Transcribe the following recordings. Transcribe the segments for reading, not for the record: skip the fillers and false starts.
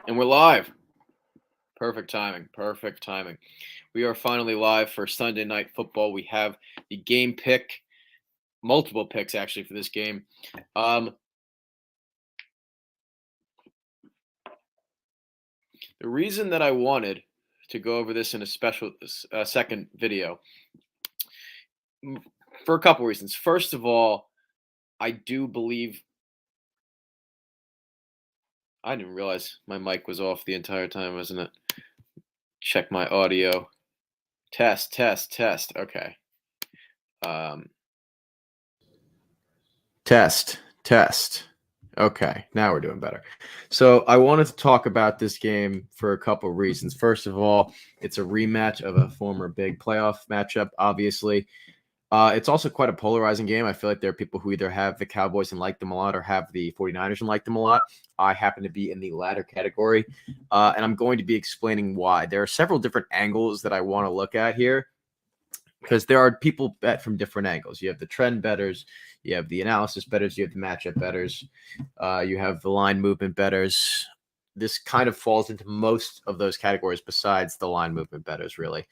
And we're live. Perfect timing. Perfect timing. We are finally live for Sunday Night Football. We have the game pick, multiple picks actually for this game. The reason that I wanted to go over this in a special second video for a couple reasons. First of all, I do believe I didn't realize my mic was off the entire time, wasn't it? Check my audio. Test. Okay. Test. Okay, now we're doing better. So I wanted to talk about this game for a couple of reasons. First of all, it's a rematch of a former big playoff matchup, obviously. It's also quite a polarizing game. I feel like there are people who either have the Cowboys and like them a lot or have the 49ers and like them a lot. I happen to be in the latter category, and I'm going to be explaining why. There are several different angles that I want to look at here because there are people bet from different angles. You have the trend bettors, you have the analysis bettors, you have the matchup bettors, you have the line movement bettors. This kind of falls into most of those categories besides the line movement bettors, really.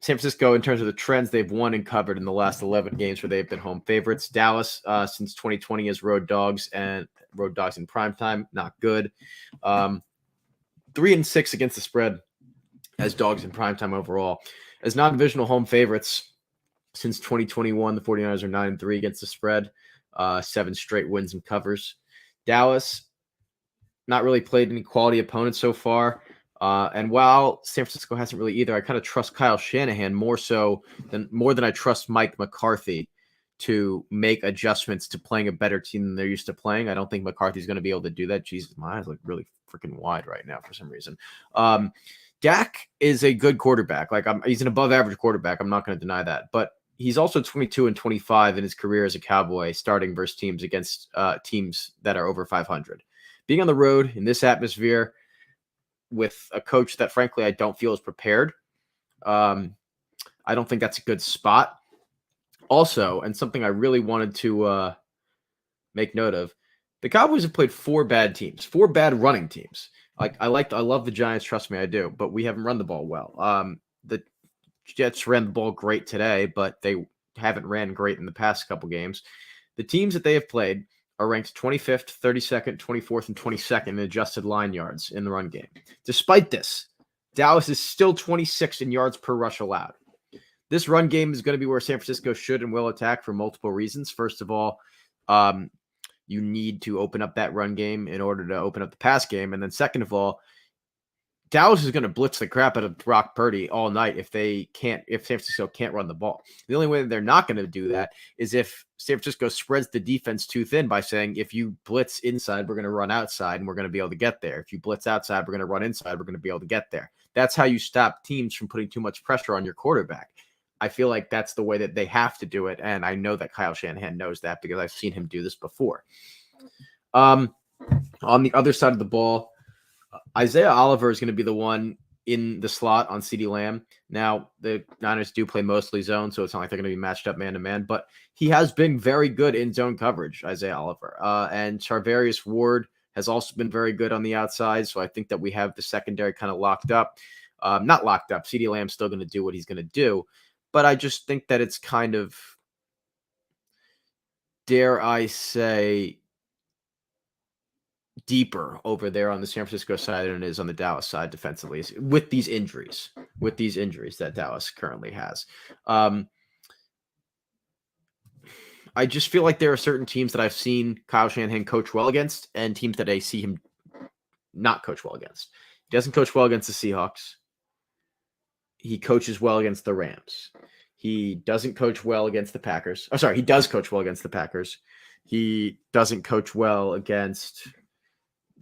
San Francisco, in terms of the trends, they've won and covered in the last 11 games where they've been home favorites. Dallas, since 2020, is road dogs in primetime. Not good. 3-6 against the spread as dogs in primetime overall. As non-divisional home favorites since 2021, the 49ers are 9-3 against the spread, 7 straight wins and covers. Dallas, not really played any quality opponents so far. And while San Francisco hasn't really either, I kind of trust Kyle Shanahan more than I trust Mike McCarthy to make adjustments to playing a better team than they're used to playing. I don't think McCarthy's going to be able to do that. Jesus, my eyes look really freaking wide right now for some reason. Dak is a good quarterback. He's an above average quarterback. I'm not going to deny that. But he's also 22-25 in his career as a Cowboy, starting versus teams against teams that are over 500. Being on the road in this atmosphere with a coach that, frankly, I don't feel is prepared, I don't think that's a good spot. Also, and something I really wanted to make note of, the Cowboys have played 4 bad teams, 4 bad running teams. I love the Giants, trust me, I do, but we haven't run the ball well. The Jets ran the ball great today, but they haven't ran great in the past couple games. The teams that they have played are ranked 25th, 32nd, 24th, and 22nd in adjusted line yards in the run game. Despite this, Dallas is still 26th in yards per rush allowed. This run game is going to be where San Francisco should and will attack for multiple reasons. First of all, you need to open up that run game in order to open up the pass game. And then second of all, Dallas is going to blitz the crap out of Brock Purdy all night if San Francisco can't run the ball. The only way that they're not going to do that is if San Francisco spreads the defense too thin by saying, if you blitz inside, we're going to run outside and we're going to be able to get there. If you blitz outside, we're going to run inside, we're going to be able to get there. That's how you stop teams from putting too much pressure on your quarterback. I feel like that's the way that they have to do it, and I know that Kyle Shanahan knows that because I've seen him do this before. On the other side of the ball, Isaiah Oliver is going to be the one in the slot on CeeDee Lamb. Now, the Niners do play mostly zone, so it's not like they're going to be matched up man-to-man, but he has been very good in zone coverage, Isaiah Oliver. And Charvarius Ward has also been very good on the outside, so I think that we have the secondary kind of locked up. Not locked up. CeeDee Lamb's still going to do what he's going to do, but I just think that it's kind of, dare I say, deeper over there on the San Francisco side than it is on the Dallas side defensively with these injuries that Dallas currently has. I just feel like there are certain teams that I've seen Kyle Shanahan coach well against and teams that I see him not coach well against. He doesn't coach well against the Seahawks. He coaches well against the Rams. He doesn't coach well against the Packers. Oh, sorry, he does coach well against the Packers. He doesn't coach well against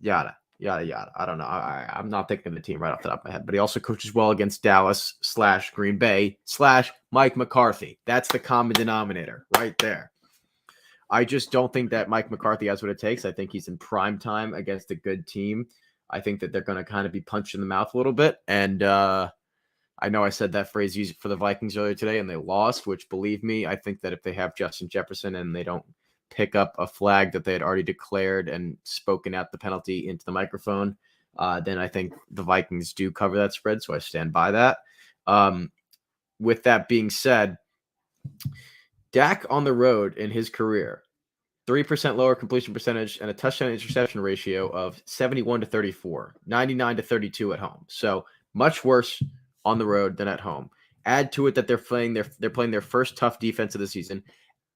yada. I don't know. I'm not thinking of the team right off the top of my head, but he also coaches well against Dallas / Green Bay / Mike McCarthy. That's the common denominator right there. I just don't think that Mike McCarthy has what it takes. I think he's in prime time against a good team. I think that they're going to kind of be punched in the mouth a little bit. And I know I said that phrase used for the Vikings earlier today and they lost, which, believe me, I think that if they have Justin Jefferson and they don't pick up a flag that they had already declared and spoken out the penalty into the microphone, then I think the Vikings do cover that spread. So I stand by that. With that being said, Dak on the road in his career, 3% lower completion percentage and a touchdown interception ratio of 71 to 34, 99 to 32 at home. So much worse on the road than at home. Add to it that they're playing their first tough defense of the season.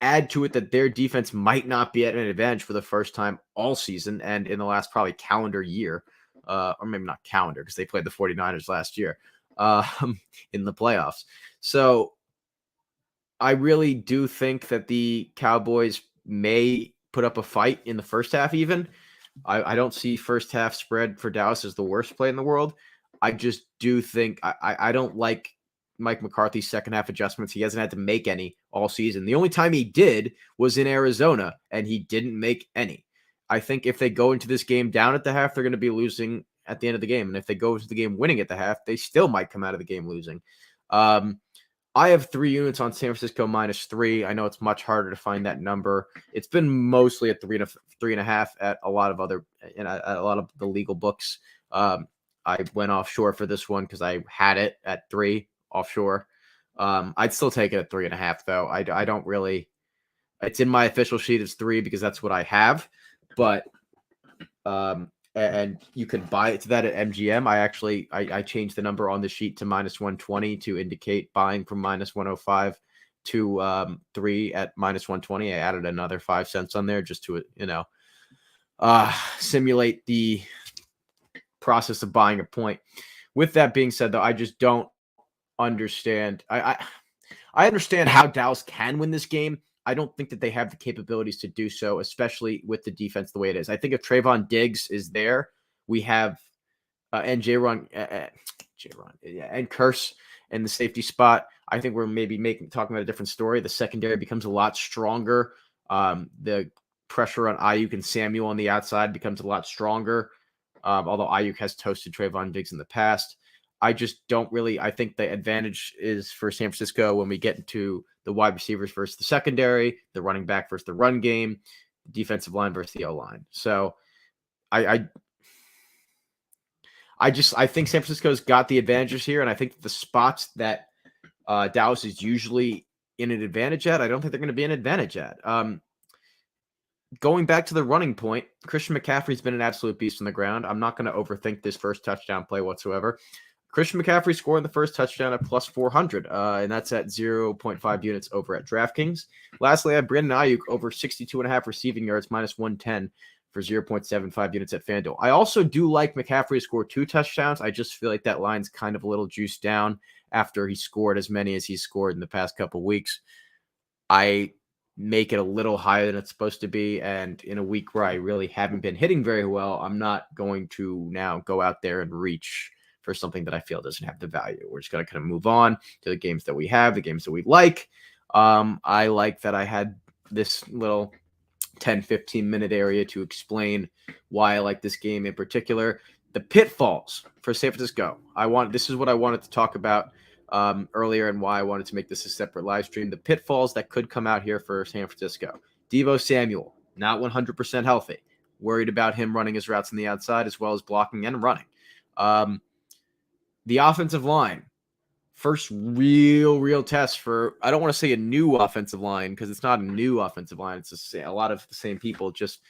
Add to it that their defense might not be at an advantage for the first time all season and in the last probably calendar year, or maybe not calendar because they played the 49ers last year in the playoffs. So I really do think that the Cowboys may put up a fight in the first half even. I don't see first half spread for Dallas as the worst play in the world. I just do think I don't like Mike McCarthy's second half adjustments. He hasn't had to make any all season. The only time he did was in Arizona, and he didn't make any. I think if they go into this game down at the half, they're going to be losing at the end of the game. And if they go into the game winning at the half, they still might come out of the game losing. I have 3 units on San Francisco -3. I know it's much harder to find that number. It's been mostly at 3.5 at a lot of other, at a lot of the legal books. I went offshore for this one because I had it at 3 offshore. I'd still take it at 3.5 though. I don't really. It's in my official sheet as 3 because that's what I have, but and you can buy it to that at MGM. I changed the number on the sheet to -120 to indicate buying from -105 to 3 at -120. I added another 5 cents on there just to simulate the process of buying a point. With that being said, though, I just don't understand. I understand how Dallas can win this game. I don't think that they have the capabilities to do so, especially with the defense the way it is. I think if Trayvon Diggs is there, we have and J-Ron and Curse in the safety spot. I think we're maybe talking about a different story. The secondary becomes a lot stronger. The pressure on Ayuk and Samuel on the outside becomes a lot stronger. Although Ayuk has toasted Trayvon Diggs in the past. I just don't really. I think the advantage is for San Francisco when we get into the wide receivers versus the secondary, the running back versus the run game, the defensive line versus the O-line. So I think San Francisco's got the advantages here, and I think the spots that Dallas is usually in an advantage at, I don't think they're going to be an advantage at. Going back to the running point, Christian McCaffrey's been an absolute beast on the ground. I'm not going to overthink this first touchdown play whatsoever. Christian McCaffrey scoring the first touchdown at +400, and that's at 0.5 units over at DraftKings. Lastly, I have Brandon Ayuk over 62.5 receiving yards, -110 for 0.75 units at FanDuel. I also do like McCaffrey to score 2 touchdowns. I just feel like that line's kind of a little juiced down after he scored as many as he scored in the past couple weeks. I make it a little higher than it's supposed to be, and in a week where I really haven't been hitting very well, I'm not going to now go out there and reach for something that I feel doesn't have the value. We're just going to kind of move on to the games that we have, the games that we like. I like that I had this little 10-15 minute area to explain why I like this game in particular. The pitfalls for San Francisco. This is what I wanted to talk about earlier and why I wanted to make this a separate live stream. The pitfalls that could come out here for San Francisco. Deebo Samuel, not 100% healthy. Worried about him running his routes on the outside as well as blocking and running. The offensive line, first real test for, I don't want to say a new offensive line because it's not a new offensive line. It's just a lot of the same people, just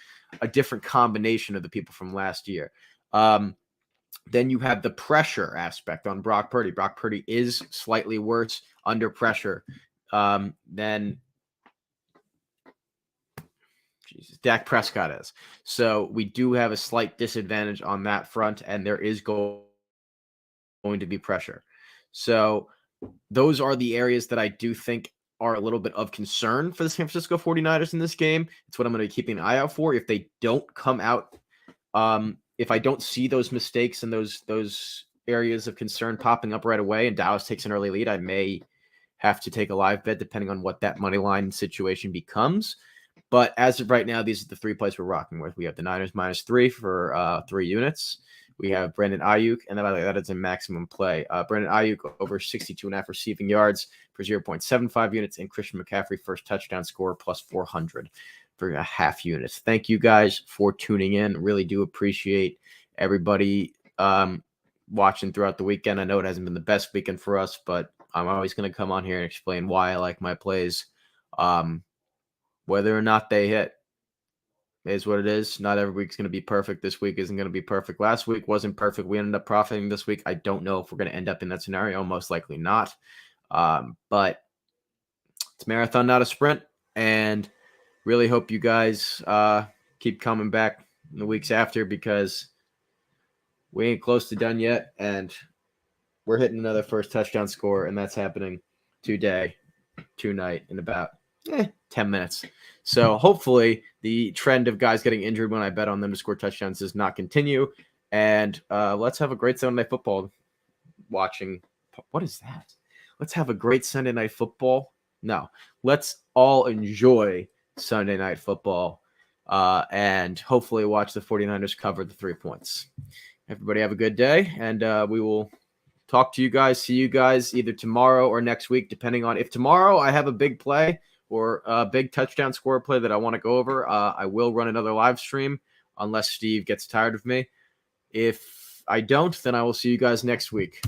a different combination of the people from last year. Then you have the pressure aspect on Brock Purdy. Brock Purdy is slightly worse under pressure than Dak Prescott is. So we do have a slight disadvantage on that front, and there is going to be pressure. So those are the areas that I do think are a little bit of concern for the San Francisco 49ers in this game. It's what I'm going to be keeping an eye out for. If they don't come out, if I don't see those mistakes and those areas of concern popping up right away and Dallas takes an early lead, I may have to take a live bet depending on what that money line situation becomes. But as of right now, these are the 3 plays we're rocking with. We have the Niners -3 for 3 units. We have Brandon Ayuk, and that is a maximum play. Brandon Ayuk over 62.5 receiving yards for 0.75 units, and Christian McCaffrey first touchdown score +400 for a half unit. Thank you guys for tuning in. Really do appreciate everybody watching throughout the weekend. I know it hasn't been the best weekend for us, but I'm always going to come on here and explain why I like my plays. Whether or not they hit is what it is. Not every week's going to be perfect. This week isn't going to be perfect. Last week wasn't perfect. We ended up profiting this week. I don't know if we're going to end up in that scenario. Most likely not. But it's marathon, not a sprint. And really hope you guys keep coming back in the weeks after, because we ain't close to done yet. And we're hitting another first touchdown score, and that's happening tonight in about 10 minutes. So hopefully the trend of guys getting injured when I bet on them to score touchdowns does not continue. And let's have a great Sunday Night Football watching. What is that? Let's have a great Sunday Night Football. No, let's all enjoy Sunday Night Football and hopefully watch the 49ers cover the 3 points. Everybody have a good day, and we will talk to you guys, see you guys either tomorrow or next week, depending on if tomorrow I have a big play or a big touchdown score play that I want to go over. I will run another live stream unless Steve gets tired of me. If I don't, then I will see you guys next week.